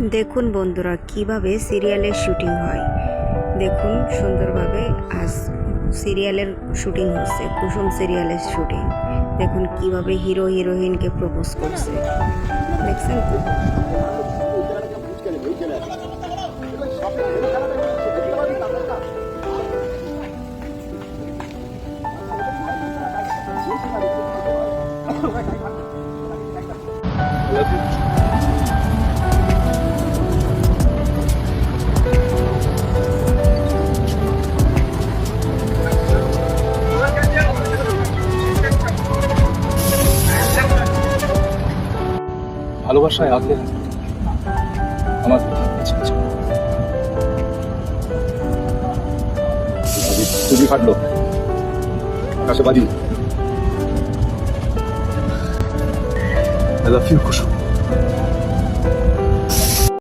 দেখুন বন্ধুরা কিভাবে সিরিয়ালের শুটিং হয়। দেখুন সুন্দরভাবে আজ সিরিয়ালের শুটিং হচ্ছে, কুসুম সিরিয়ালের শুটিং। দেখুন কিভাবে হিরো হিরোইনকে প্রপোজ করছে, দেখছেন তো। ভালোবাসায় আগলে আমার তুমি ফাটলো আকাশে বাজি। I love you, Kusum.